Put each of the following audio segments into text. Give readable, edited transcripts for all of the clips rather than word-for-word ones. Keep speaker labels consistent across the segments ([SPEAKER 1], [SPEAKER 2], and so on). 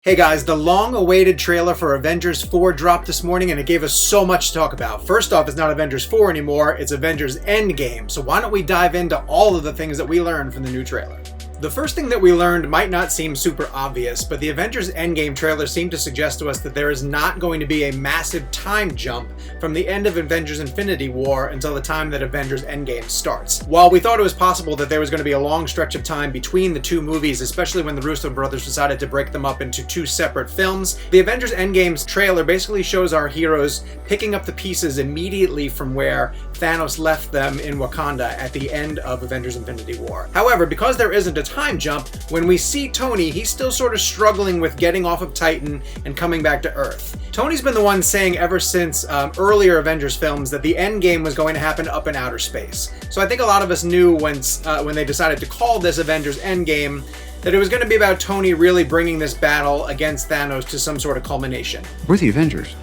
[SPEAKER 1] Hey guys, the long-awaited trailer for Avengers 4 dropped this morning and it gave us so much to talk about. First off, it's not Avengers 4 anymore, it's Avengers Endgame. So why don't we dive into all of the things that we learned from the new trailer. The first thing that we learned might not seem super obvious, but the Avengers Endgame trailer seemed to suggest to us that there is not going to be a massive time jump from the end of Avengers Infinity War until the time that Avengers Endgame starts. While we thought it was possible that there was going to be a long stretch of time between the two movies, especially when the Russo brothers decided to break them up into two separate films, the Avengers Endgame's trailer basically shows our heroes picking up the pieces immediately from where Thanos left them in Wakanda at the end of Avengers Infinity War. However, because there isn't a time jump, when we see Tony, he's still sort of struggling with getting off of Titan and coming back to Earth. Tony's been the one saying ever since earlier Avengers films that the Endgame was going to happen up in outer space. So I think a lot of us knew when they decided to call this Avengers Endgame that it was going to be about Tony really bringing this battle against Thanos to some sort of culmination.
[SPEAKER 2] We're the Avengers.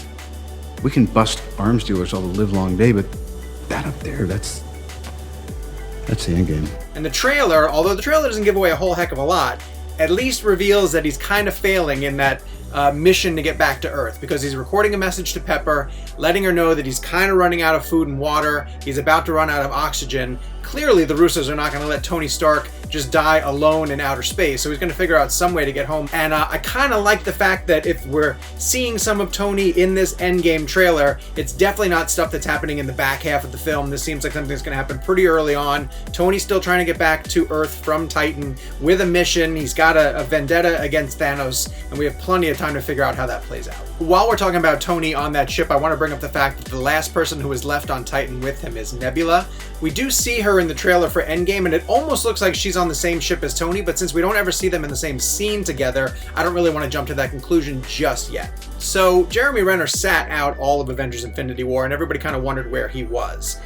[SPEAKER 2] We can bust arms dealers all the live long day, but that up there, that's the Endgame.
[SPEAKER 1] And the trailer, although the trailer doesn't give away a whole heck of a lot, at least reveals that he's kind of failing in that mission to get back to Earth, because he's recording a message to Pepper, letting her know that he's kind of running out of food and water, he's about to run out of oxygen. Clearly the Russos are not going to let Tony Stark just die alone in outer space, so he's going to figure out some way to get home. And I kind of like the fact that if we're seeing some of Tony in this Endgame trailer, it's definitely not stuff that's happening in the back half of the film. This seems like something that's going to happen pretty early on. Tony's still trying to get back to Earth from Titan with a mission. He's got a vendetta against Thanos, and we have plenty of time to figure out how that plays out. While we're talking about Tony on that ship, I want to bring up the fact that the last person who is left on Titan with him is Nebula. We do see her in the trailer for Endgame, and it almost looks like she's on the same ship as Tony, but since we don't ever see them in the same scene together, I don't really want to jump to that conclusion just yet. So Jeremy Renner sat out all of Avengers Infinity War, and everybody kind of wondered where he was.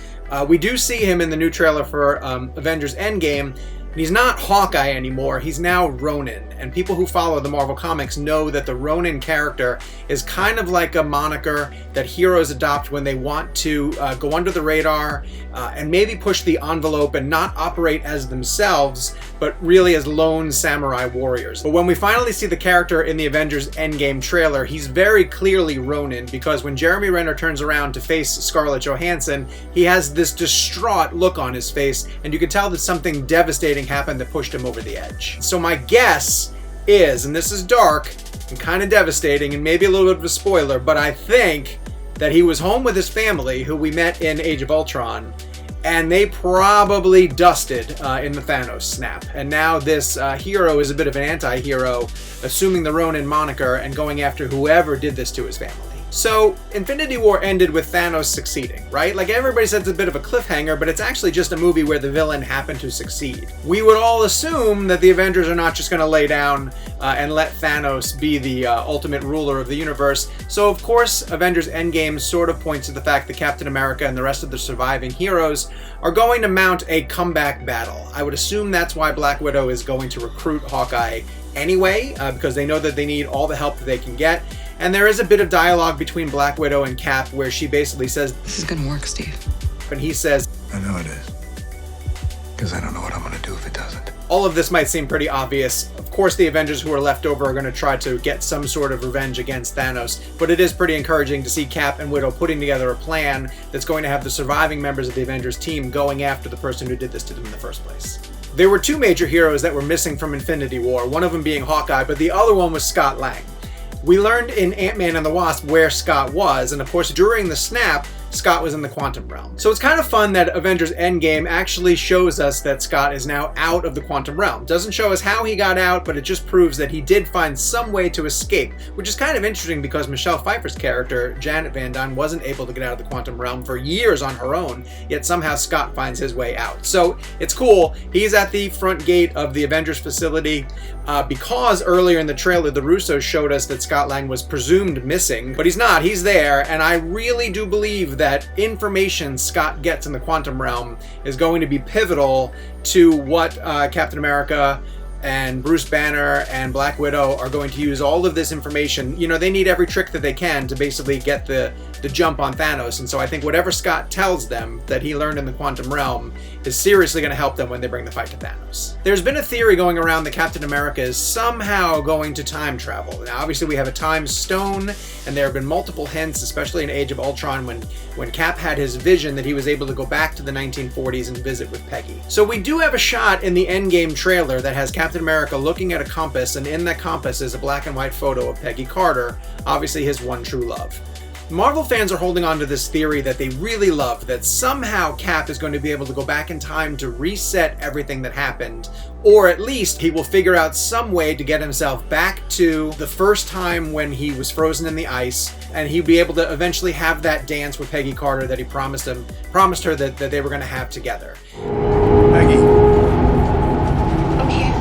[SPEAKER 1] We do see him in the new trailer for Avengers Endgame. He's not Hawkeye anymore, he's now Ronin, and people who follow the Marvel Comics know that the Ronin character is kind of like a moniker that heroes adopt when they want to go under the radar and maybe push the envelope and not operate as themselves, but really as lone samurai warriors. But when we finally see the character in the Avengers Endgame trailer, he's very clearly Ronin, because when Jeremy Renner turns around to face Scarlett Johansson, he has this distraught look on his face, and you can tell that something devastating happened that pushed him over the edge. So my guess is, and this is dark and kind of devastating and maybe a little bit of a spoiler, but I think that he was home with his family, who we met in Age of Ultron, and they probably dusted in the Thanos snap. And now this hero is a bit of an anti-hero, assuming the Ronin moniker and going after whoever did this to his family. So, Infinity War ended with Thanos succeeding, right? Like, everybody says it's a bit of a cliffhanger, but it's actually just a movie where the villain happened to succeed. We would all assume that the Avengers are not just going to lay down and let Thanos be the ultimate ruler of the universe. So, of course, Avengers Endgame sort of points to the fact that Captain America and the rest of the surviving heroes are going to mount a comeback battle. I would assume that's why Black Widow is going to recruit Hawkeye anyway, because they know that they need all the help that they can get. And there is a bit of dialogue between Black Widow and Cap where she basically says,
[SPEAKER 3] "This is gonna work, Steve."
[SPEAKER 1] And he says,
[SPEAKER 4] "I know it is. Because I don't know what I'm gonna do if it doesn't."
[SPEAKER 1] All of this might seem pretty obvious. Of course, the Avengers who are left over are going to try to get some sort of revenge against Thanos, but it is pretty encouraging to see Cap and Widow putting together a plan that's going to have the surviving members of the Avengers team going after the person who did this to them in the first place. There were two major heroes that were missing from Infinity War, one of them being Hawkeye, but the other one was Scott Lang. We learned in Ant-Man and the Wasp where Scott was, and of course during the snap, Scott was in the quantum realm. So it's kind of fun that Avengers Endgame actually shows us that Scott is now out of the quantum realm. Doesn't show us how he got out, but it just proves that he did find some way to escape, which is kind of interesting because Michelle Pfeiffer's character, Janet Van Dyne, wasn't able to get out of the quantum realm for years on her own, yet somehow Scott finds his way out. So it's cool. He's at the front gate of the Avengers facility because earlier in the trailer, the Russos showed us that Scott Lang was presumed missing, but he's not. He's there, and I really do believe that information Scott gets in the quantum realm is going to be pivotal to what Captain America and Bruce Banner and Black Widow are going to use all of this information. You know, they need every trick that they can to basically get the jump on Thanos. And so I think whatever Scott tells them that he learned in the quantum realm is seriously going to help them when they bring the fight to Thanos. There's been a theory going around that Captain America is somehow going to time travel. Now, obviously, we have a time stone, and there have been multiple hints, especially in Age of Ultron, when Cap had his vision that he was able to go back to the 1940s and visit with Peggy. So we do have a shot in the Endgame trailer that has Captain America looking at a compass, and in that compass is a black and white photo of Peggy Carter, obviously his one true love. Marvel fans are holding on to this theory that they really love, that somehow Cap is going to be able to go back in time to reset everything that happened, or at least he will figure out some way to get himself back to the first time when he was frozen in the ice, and he'd be able to eventually have that dance with Peggy Carter that he promised her that they were going to have together.
[SPEAKER 2] Peggy.
[SPEAKER 3] I'm here.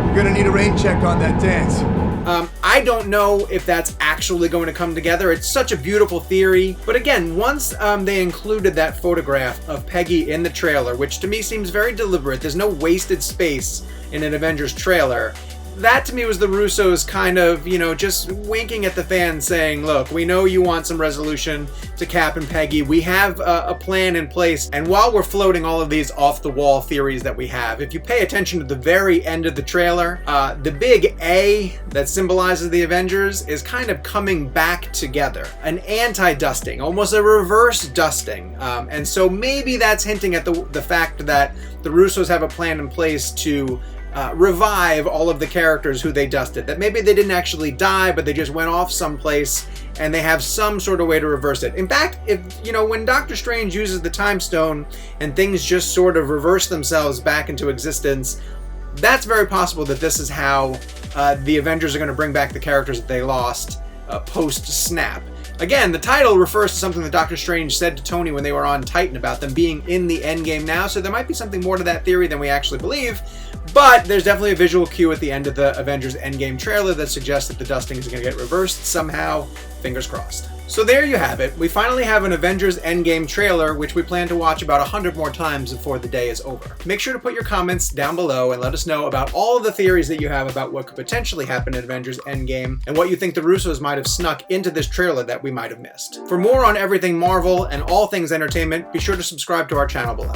[SPEAKER 4] You're gonna need a rain check on that dance.
[SPEAKER 1] I don't know if that's actually going to come together. It's such a beautiful theory. But again, once they included that photograph of Peggy in the trailer, which to me seems very deliberate, there's no wasted space in an Avengers trailer. That to me was the Russos kind of, you know, just winking at the fans saying, look, we know you want some resolution to Cap and Peggy. We have a plan in place. And while we're floating all of these off the wall theories that we have, if you pay attention to the very end of the trailer, the big A that symbolizes the Avengers is kind of coming back together. An anti-dusting, almost a reverse dusting. And so maybe that's hinting at the fact that the Russos have a plan in place to revive all of the characters who they dusted. That maybe they didn't actually die, but they just went off someplace and they have some sort of way to reverse it. In fact, if you know, when Doctor Strange uses the Time Stone and things just sort of reverse themselves back into existence, that's very possible that this is how the Avengers are going to bring back the characters that they lost post-snap. Again, the title refers to something that Doctor Strange said to Tony when they were on Titan about them being in the Endgame now, so there might be something more to that theory than we actually believe, but there's definitely a visual cue at the end of the Avengers Endgame trailer that suggests that the dusting is going to get reversed somehow. Fingers crossed. So there you have it. We finally have an Avengers Endgame trailer, which we plan to watch about 100 more times before the day is over. Make sure to put your comments down below and let us know about all of the theories that you have about what could potentially happen in Avengers Endgame and what you think the Russos might have snuck into this trailer that we might have missed. For more on everything Marvel and all things entertainment, be sure to subscribe to our channel below.